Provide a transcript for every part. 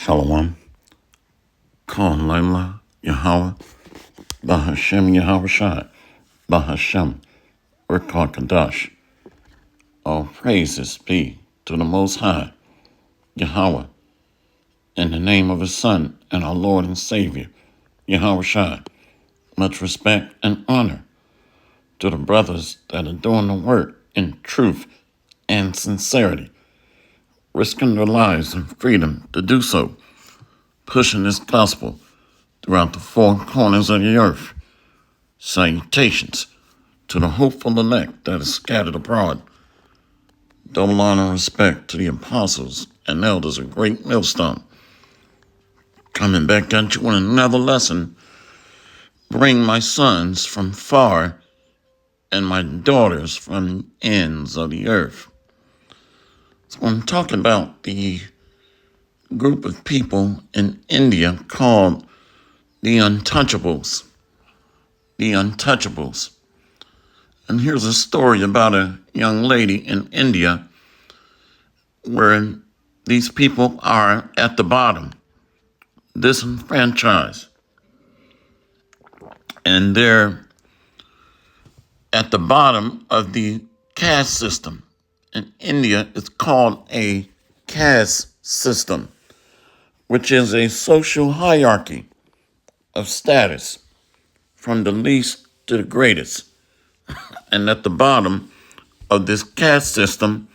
Shalom, Khan Laila, Yahweh, Bahashem Yahweh Shai, Bahashem, Urkar Kadash. All praises be to the Most High, Yahweh, in the name of His Son and our Lord and Savior, Yahweh Shai. Much respect and honor to the brothers that are doing the work in truth and sincerity, risking their lives and freedom to do so, pushing this gospel throughout the four corners of the earth. Salutations to the hopeful elect that is scattered abroad. Double honor and respect to the apostles and elders of Great Millstone. Coming back at you with another lesson. Bring my sons from far and my daughters from the ends of the earth. So I'm talking about the group of people in India called the Untouchables. The Untouchables. And here's a story about a young lady in India where these people are at the bottom, disenfranchised. And they're at the bottom of the caste system. In India, it's called a caste system, which is a social hierarchy of status from the least to the greatest. And at the bottom of this caste system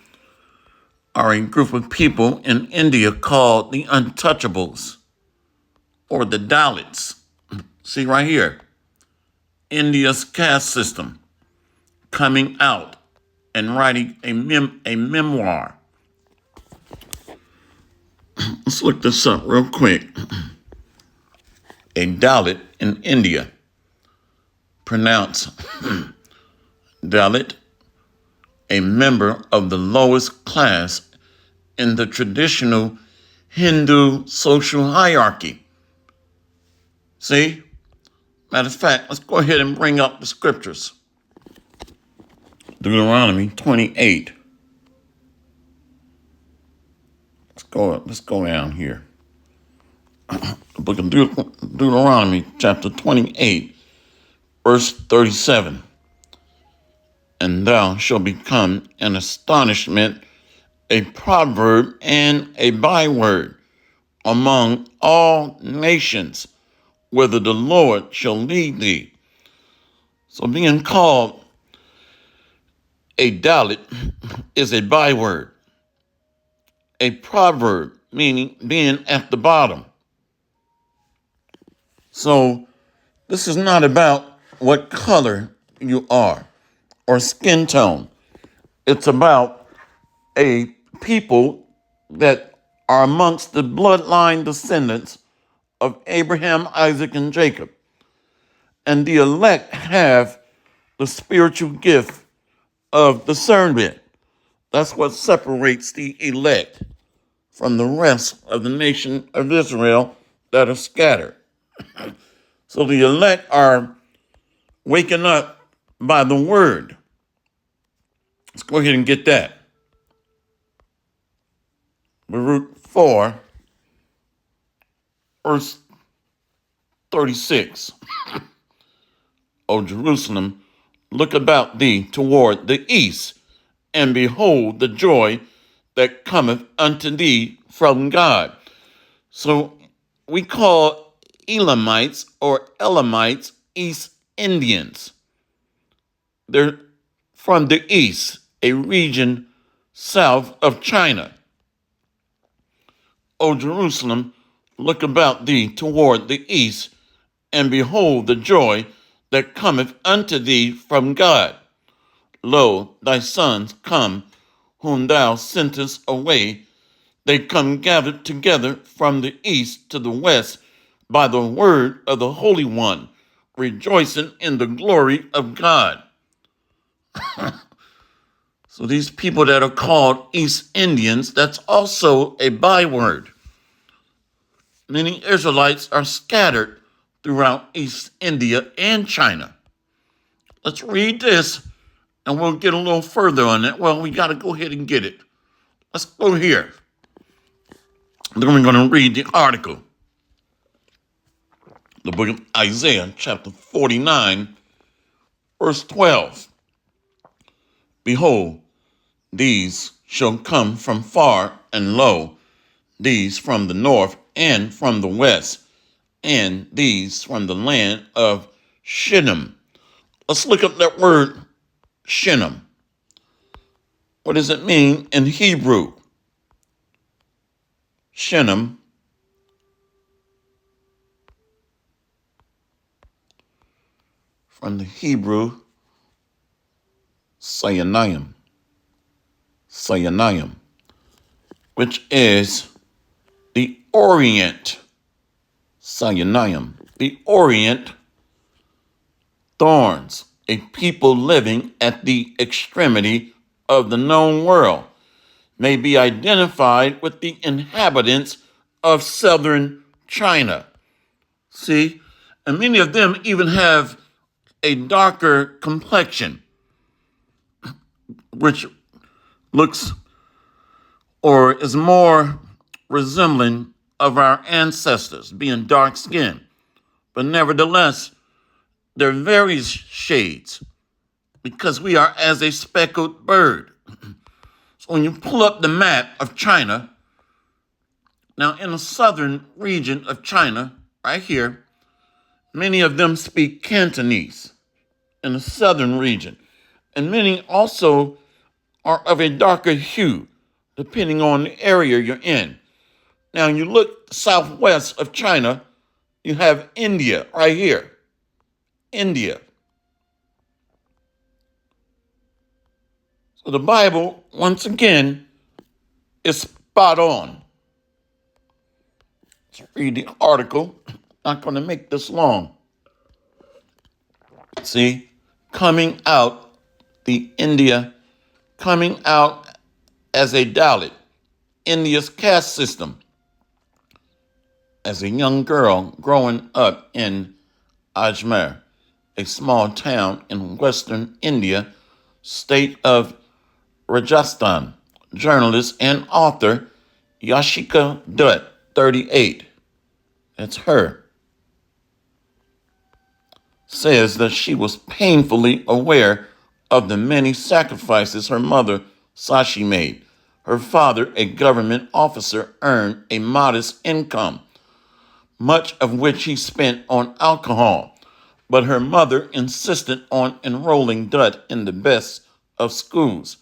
are a group of people in India called the Untouchables, or the Dalits. See right here, India's caste system coming out and writing a memoir. Let's look this up real quick. A Dalit in India, pronounced Dalit, a member of the lowest class in the traditional Hindu social hierarchy. See? Matter of fact, let's go ahead and bring up the scriptures. Deuteronomy 28. Let's go down here. The book of Deuteronomy, chapter 28, verse 37. And thou shalt become an astonishment, a proverb, and a byword among all nations, whither the Lord shall lead thee. So being called a Dalit is a byword, a proverb, meaning being at the bottom. So this is not about what color you are or skin tone. It's about a people that are amongst the bloodline descendants of Abraham, Isaac, and Jacob. And the elect have the spiritual gift of discernment. That's what separates the elect from the rest of the nation of Israel that are scattered. So the elect are waking up by the word. Let's go ahead and get that. Baruch 4, verse 36. O Jerusalem, look about thee toward the east, and behold the joy that cometh unto thee from God. So we call Elamites or Elamites East Indians. They're from the east, a region south of China. O Jerusalem, look about thee toward the east, and behold the joy that cometh unto thee from God. Lo, thy sons come, whom thou sentest away. They come gathered together from the east to the west by the word of the Holy One, rejoicing in the glory of God. So these people that are called East Indians, that's also a byword. Many Israelites are scattered throughout East India and China. Let's read this and we'll get a little further on it. Well, we got to go ahead and get it. Let's go here. Then we're going to read the article. The book of Isaiah, chapter 49, verse 12. Behold, these shall come from far, and lo, these from the north and from the west, and these from the land of Shittim. Let's look up that word Shittim. What does it mean in Hebrew? Shittim, from the Hebrew Sayonayim, which is the Orient. Sayonayim, the Orient, thorns, a people living at the extremity of the known world, may be identified with the inhabitants of southern China. See? And many of them even have a darker complexion, which looks or is more resembling of our ancestors being dark skinned. But nevertheless, they're various shades because we are as a speckled bird. So when you pull up the map of China, now in the southern region of China, right here, many of them speak Cantonese in the southern region. And many also are of a darker hue, depending on the area you're in. Now, you look southwest of China, you have India right here. India. So the Bible, once again, is spot on. Let's read the article. Not going to make this long. See, coming out as a Dalit, India's caste system. As a young girl growing up in Ajmer, a small town in western India, state of Rajasthan, journalist and author Yashika Dutt, 38, that's her, says that she was painfully aware of the many sacrifices her mother, Sashi, made. Her father, a government officer, earned a modest income, much of which he spent on alcohol. But her mother insisted on enrolling Dutt in the best of schools,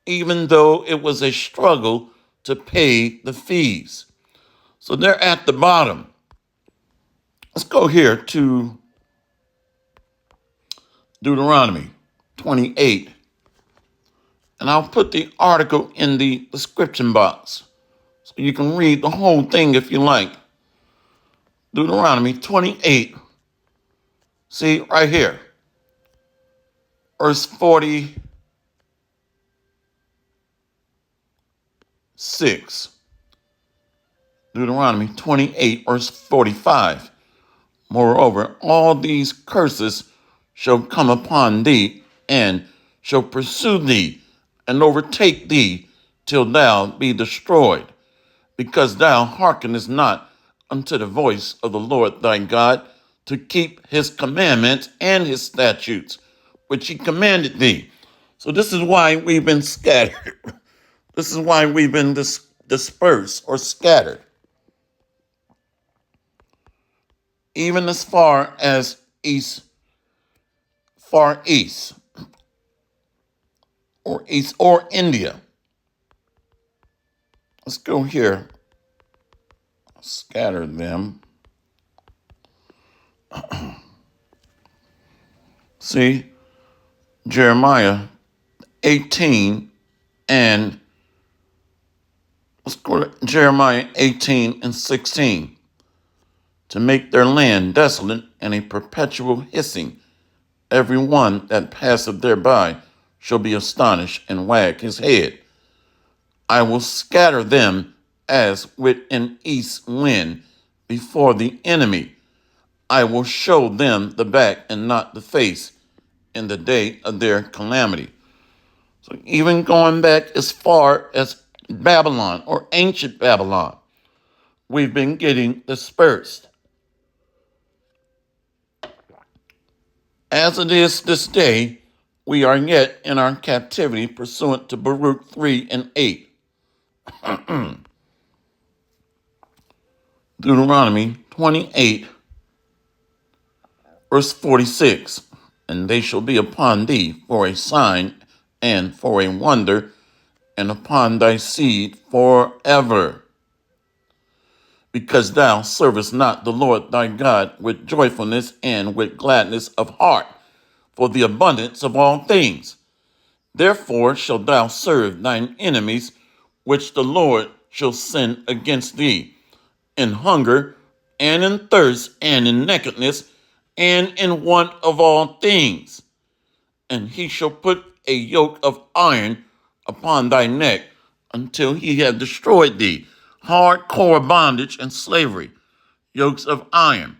even though it was a struggle to pay the fees. So they're at the bottom. Let's go here to Deuteronomy 28. And I'll put the article in the description box so you can read the whole thing if you like. Deuteronomy 28. See, right here. Verse 46. Deuteronomy 28, verse 45. Moreover, all these curses shall come upon thee, and shall pursue thee, and overtake thee, till thou be destroyed, because thou hearkenest not unto the voice of the Lord thy God, to keep his commandments and his statutes, which he commanded thee. So this is why we've been scattered. This is why we've been dispersed or scattered. Even as far as far east, or India. Let's go here. Scatter them. See, Jeremiah 18 and let's go to Jeremiah 18 and 16. To make their land desolate and a perpetual hissing. Every one that passeth thereby shall be astonished and wag his head. I will scatter them as with an east wind before the enemy. I will show them the back and not the face in the day of their calamity. So even going back as far as Babylon or ancient Babylon, we've been getting dispersed. As it is this day, we are yet in our captivity pursuant to Baruch 3 and 8. Deuteronomy 28, verse 46. And they shall be upon thee for a sign and for a wonder, and upon thy seed forever. Because thou servest not the Lord thy God with joyfulness and with gladness of heart, for the abundance of all things. Therefore shalt thou serve thine enemies, which the Lord shall send against thee, in hunger, and in thirst, and in nakedness, and in want of all things. And he shall put a yoke of iron upon thy neck until he have destroyed thee. Hardcore bondage and slavery, yokes of iron.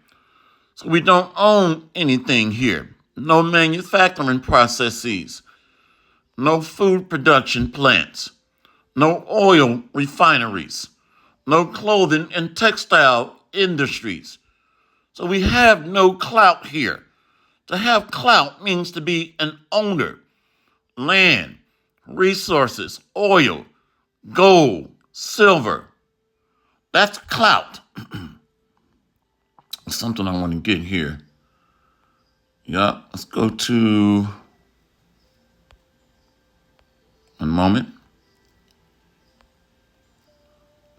So we don't own anything here. No manufacturing processes, no food production plants, no oil refineries, no clothing and textile industries. So we have no clout here. To have clout means to be an owner. Land, resources, oil, gold, silver. That's clout. Something I want to get here. Yeah, let's go to one moment.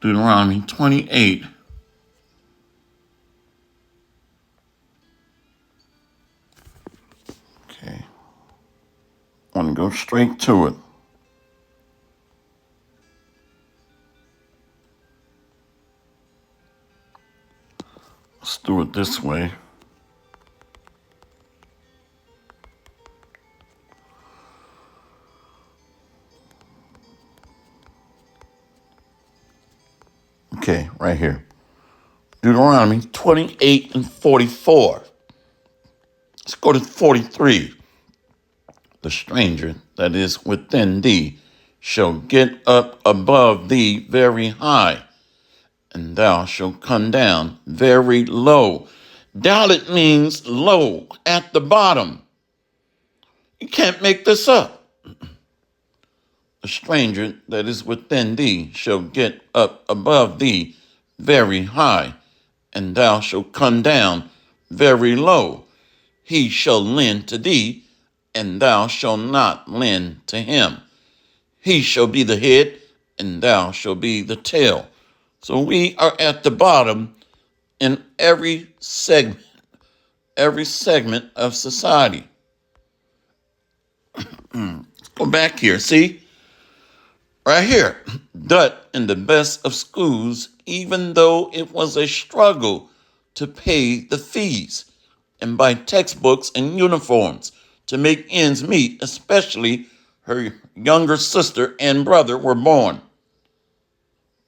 Deuteronomy 28. Okay. I want to go straight to it. Let's do it this way. Okay, right here. Deuteronomy 28 and 44. Let's go to 43. The stranger that is within thee shall get up above thee very high, and thou shalt come down very low. Dalit means low, at the bottom. You can't make this up. The stranger that is within thee shall get up above thee very high, and thou shalt come down very low. He shall lend to thee, and thou shalt not lend to him. He shall be the head, and thou shalt be the tail. So we are at the bottom in every segment of society. Let's go back here. See? Right here. Dut in the best of schools, even though it was a struggle to pay the fees and buy textbooks and uniforms to make ends meet, especially her younger sister and brother were born.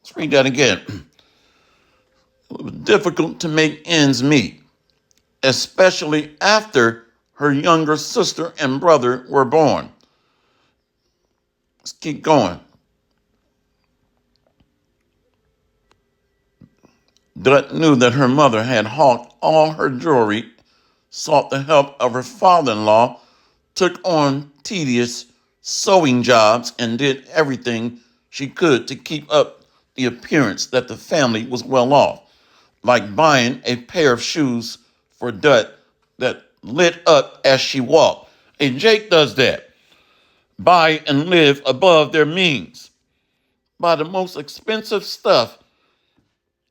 Let's read that again. It was difficult to make ends meet, especially after her younger sister and brother were born. Let's keep going. Dut knew that her mother had hawked all her jewelry, sought the help of her father-in-law, took on tedious sewing jobs, and did everything she could to keep up the appearance that the family was well off, like buying a pair of shoes for Dut that lit up as she walked. And Jake does that. Buy and live above their means. Buy the most expensive stuff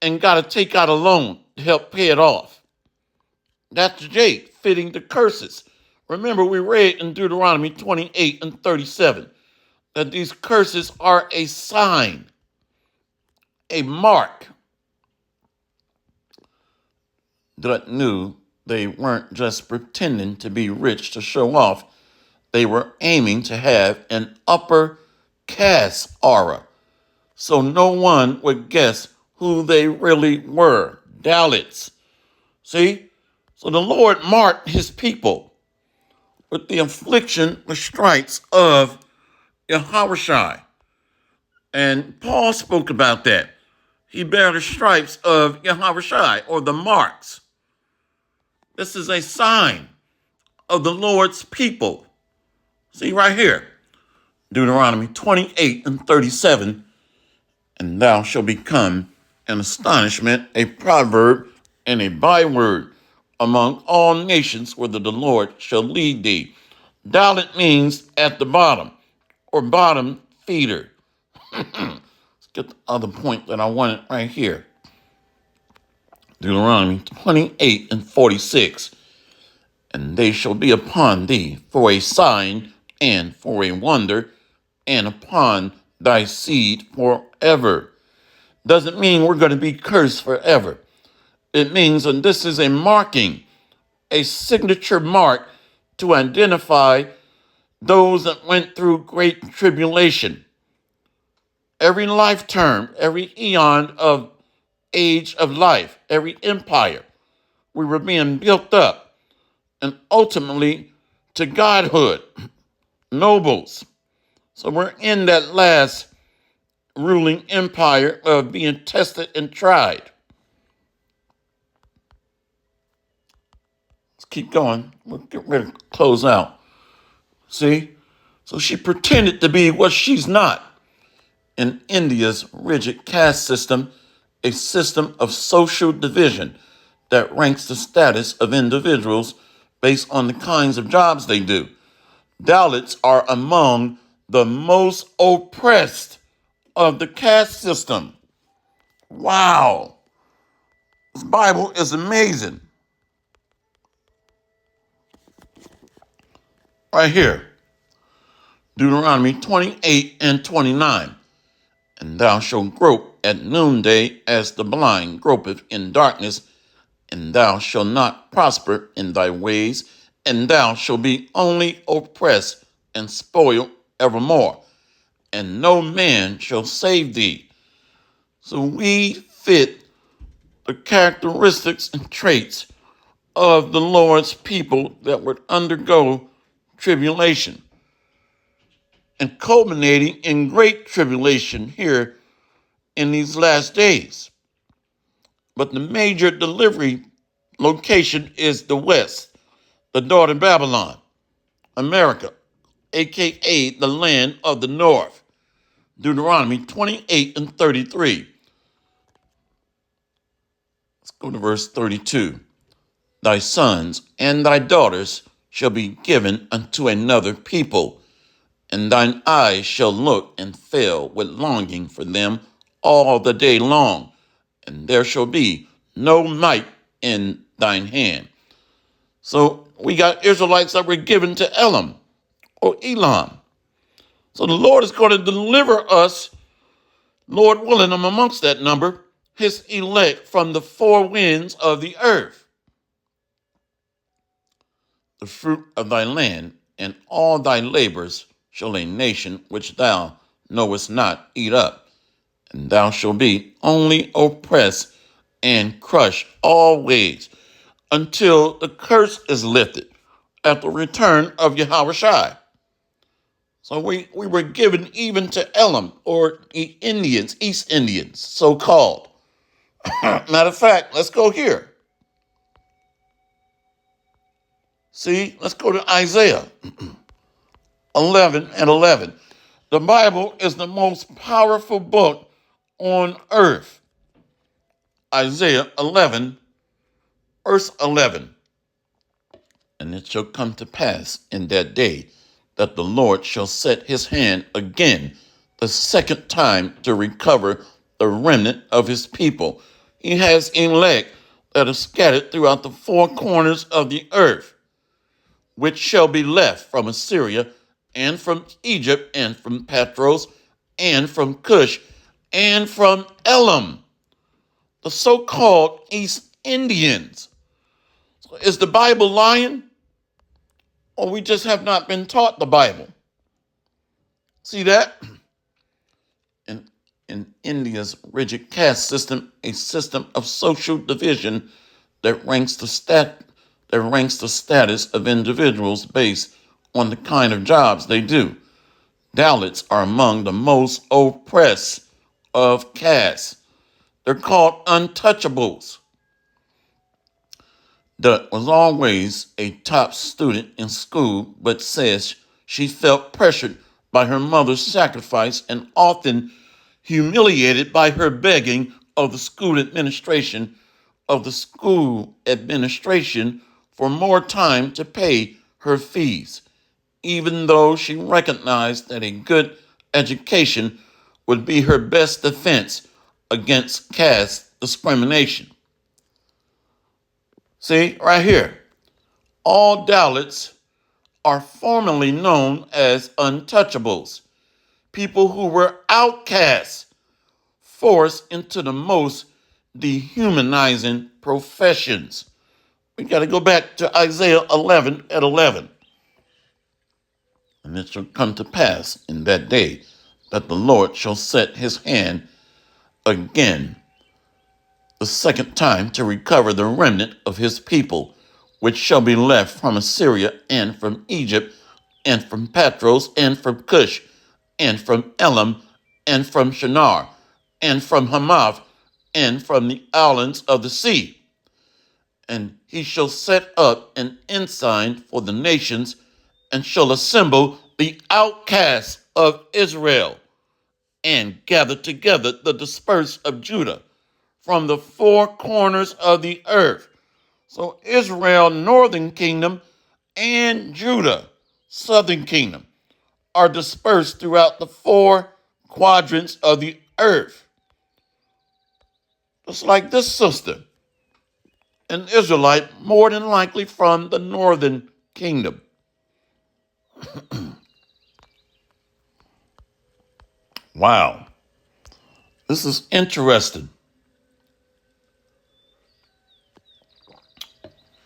and got to take out a loan to help pay it off. That's Jake fitting the curses. Remember, we read in Deuteronomy 28 and 37 that these curses are a sign, a mark. Dut knew they weren't just pretending to be rich to show off. They were aiming to have an upper caste aura, so no one would guess who they really were. Dalits. See? So the Lord marked his people with the affliction, the stripes of Yahushua. And Paul spoke about that. He bare the stripes of Yahushua, or the marks. This is a sign of the Lord's people. See right here, Deuteronomy 28 and 37, and thou shalt become an astonishment, a proverb, and a byword among all nations whither the Lord shall lead thee. Dalet means at the bottom, or bottom feeder. Let's get the other point that I wanted right here. Deuteronomy 28 and 46. And they shall be upon thee for a sign and for a wonder, and upon thy seed forever. Doesn't mean we're going to be cursed forever. It means, and this is a marking, a signature mark to identify those that went through great tribulation. Every life term, every eon of age of life, every empire, we were being built up and ultimately to godhood, nobles. So we're in that last ruling empire of being tested and tried. Let's keep going. We'll get ready to close out. See? So she pretended to be what she's not. In India's rigid caste system, a system of social division that ranks the status of individuals based on the kinds of jobs they do. Dalits are among the most oppressed of the caste system. Wow. This Bible is amazing. Right here, Deuteronomy 28 and 29. And thou shalt grope at noonday as the blind gropeth in darkness, and thou shalt not prosper in thy ways, and thou shalt be only oppressed and spoiled evermore, and no man shall save thee. So we fit the characteristics and traits of the Lord's people that would undergo tribulation, and culminating in great tribulation here in these last days. But the major delivery location is the West, the daughter Babylon, America, aka the land of the North. Deuteronomy 28 and 33. Let's go to verse 32. Thy sons and thy daughters shall be given unto another people, and thine eyes shall look and fail with longing for them all the day long, and there shall be no might in thine hand. So we got Israelites that were given to Elam or Elam. So the Lord is going to deliver us, Lord willing, I'm amongst that number, his elect from the four winds of the earth. The fruit of thy land and all thy labors shall a nation which thou knowest not eat up, and thou shalt be only oppressed and crushed always until the curse is lifted at the return of Yahushua. So we were given even to Elam, or Indians, East Indians, so-called. Matter of fact, let's go here. See, let's go to Isaiah 11 and 11. The Bible is the most powerful book on earth. Isaiah 11, verse 11. And it shall come to pass in that day that the Lord shall set his hand again the second time to recover the remnant of his people. He has elect that are scattered throughout the four corners of the earth, which shall be left from Assyria and from Egypt and from Patros and from Cush and from Elam, the so-called East Indians. So is the Bible lying? Or we just have not been taught the Bible? See that? In India's rigid caste system, a system of social division that ranks the status of individuals based on the kind of jobs they do. Dalits are among the most oppressed of castes. They're called untouchables. Dut was always a top student in school, but says she felt pressured by her mother's sacrifice and often humiliated by her begging of the school administration for more time to pay her fees, even though she recognized that a good education would be her best defense against caste discrimination. See, right here, all Dalits are formerly known as untouchables, people who were outcasts, forced into the most dehumanizing professions. We got to go back to Isaiah 11 at 11. And it shall come to pass in that day that the Lord shall set his hand again the second time to recover the remnant of his people, which shall be left from Assyria and from Egypt and from Patros and from Cush and from Elam and from Shinar and from Hamath and from the islands of the sea. And he shall set up an ensign for the nations and shall assemble the outcasts of Israel and gather together the dispersed of Judah from the four corners of the earth. So Israel, northern kingdom, and Judah, southern kingdom, are dispersed throughout the four quadrants of the earth. Just like this sister, an Israelite, more than likely from the northern kingdom. Wow. This is interesting.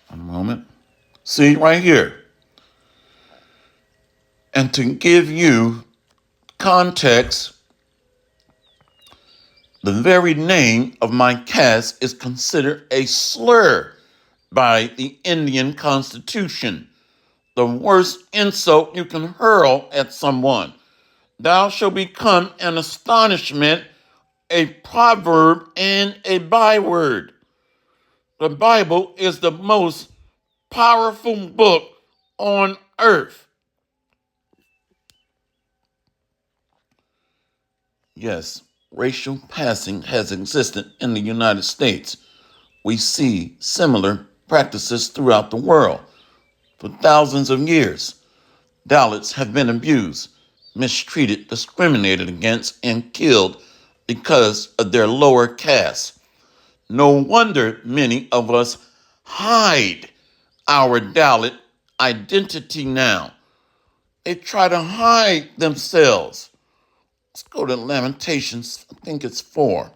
One moment. See, right here. And to give you context, the very name of my caste is considered a slur by the Indian Constitution, the worst insult you can hurl at someone. Thou shalt become an astonishment, a proverb, and a byword. The Bible is the most powerful book on earth. Yes, racial passing has existed in the United States. We see similar practices throughout the world. For thousands of years, Dalits have been abused, mistreated, discriminated against, and killed because of their lower caste. No wonder many of us hide our Dalit identity now. They try to hide themselves. Let's go to Lamentations, I think it's 4.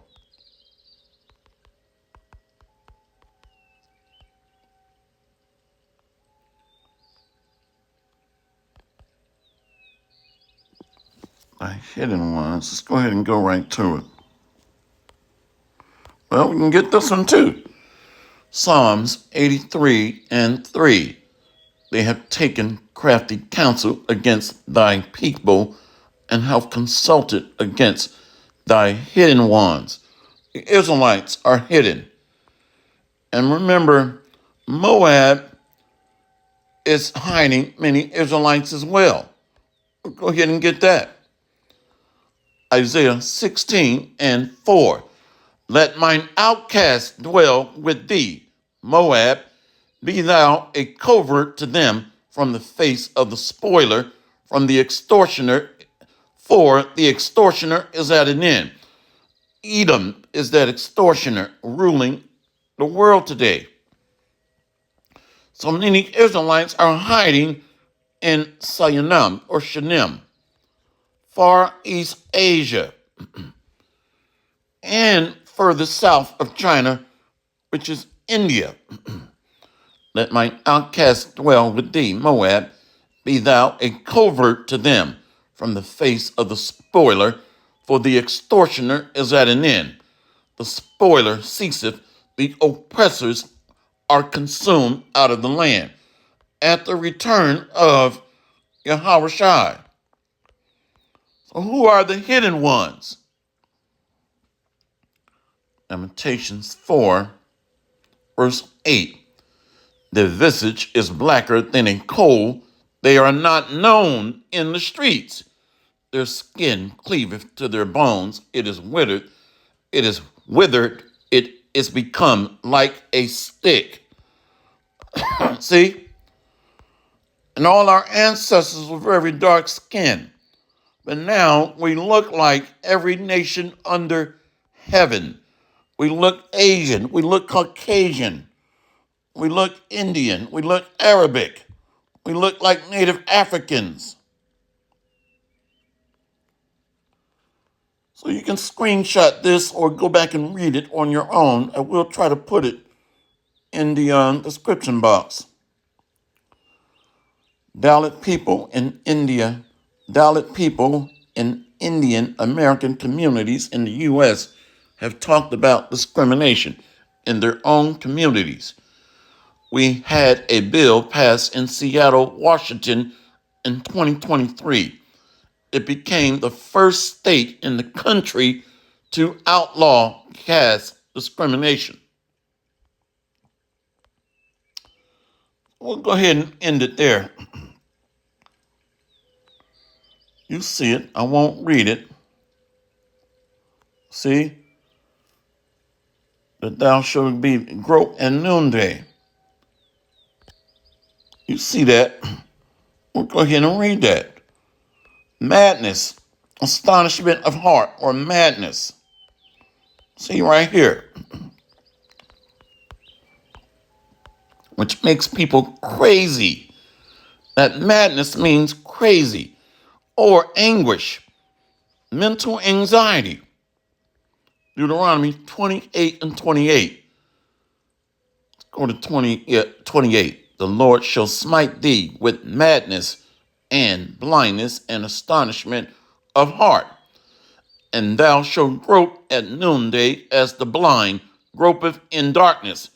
The hidden ones. Let's go ahead and go right to it. Well, we can get this one too. Psalms 83 and 3. They have taken crafty counsel against thy people and have consulted against thy hidden ones. The Israelites are hidden. And remember, Moab is hiding many Israelites as well. We'll go ahead and get that. Isaiah 16 and 4. Let mine outcast dwell with thee, Moab. Be thou a covert to them from the face of the spoiler, from the extortioner, for the extortioner is at an end. Edom is that extortioner ruling the world today. So many Israelites are hiding in Sinam or Shanim, Far East Asia, and further south of China, which is India. Let mine outcast dwell with thee, Moab. Be thou a covert to them from the face of the spoiler, for the extortioner is at an end. The spoiler ceaseth, the oppressors are consumed out of the land. At the return of Yahushua. So who are the hidden ones? Lamentations 4, verse 8. Their visage is blacker than a coal. They are not known in the streets. Their skin cleaveth to their bones. It is withered. It is withered. It is become like a stick. See? And all our ancestors were very dark skinned. But now we look like every nation under heaven. We look Asian. We look Caucasian. We look Indian. We look Arabic. We look like Native Africans. So you can screenshot this or go back and read it on your own. I will try to put it in the description box. Dalit people in India, Dalit people in Indian American communities in the U.S. have talked about discrimination in their own communities. We had a bill passed in Seattle, Washington in 2023. It became the first state in the country to outlaw caste discrimination. We'll go ahead and end it there. You see it. I won't read it. See? That thou shalt be grope and noonday. You see that? We'll go ahead and read that. Madness, astonishment of heart, or madness. See right here. Which makes people crazy. That madness means crazy or anguish, mental anxiety. Deuteronomy 28 and 28. Let's go to 28. The Lord shall smite thee with madness and blindness and astonishment of heart. And thou shalt grope at noonday as the blind gropeth in darkness.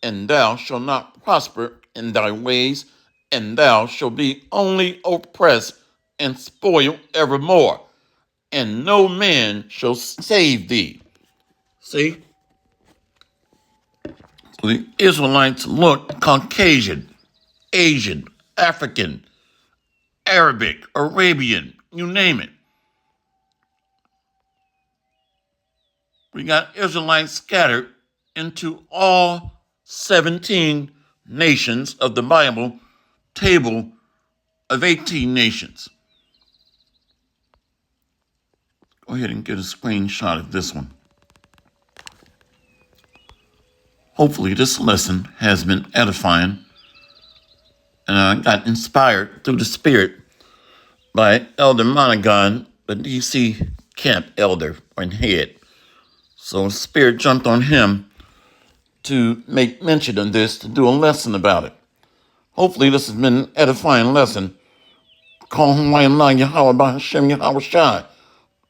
And thou shalt not prosper in thy ways, and thou shalt be only oppressed and spoiled evermore, and no man shall save thee. See? So the Israelites looked Caucasian, Asian, African, Arabic, Arabian, you name it. We got Israelites scattered into all 17 nations of the Bible table of 18 nations. Go ahead and get a screenshot of this one. Hopefully this lesson has been edifying, and I got inspired through the Spirit by Elder Monaghan, the DC camp elder and head. So the Spirit jumped on him to make mention of this, to do a lesson about it. Hopefully this has been an edifying lesson. Call him Yahweh by Hashem Yahweh Shai,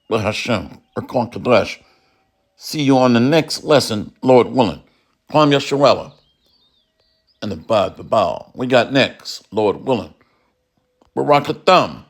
by Hashem, or Kwan Kadesh. See you on the next lesson, Lord willing. Kwam Yasharella and the Bad Babal. We got next, Lord willing. Barakatham.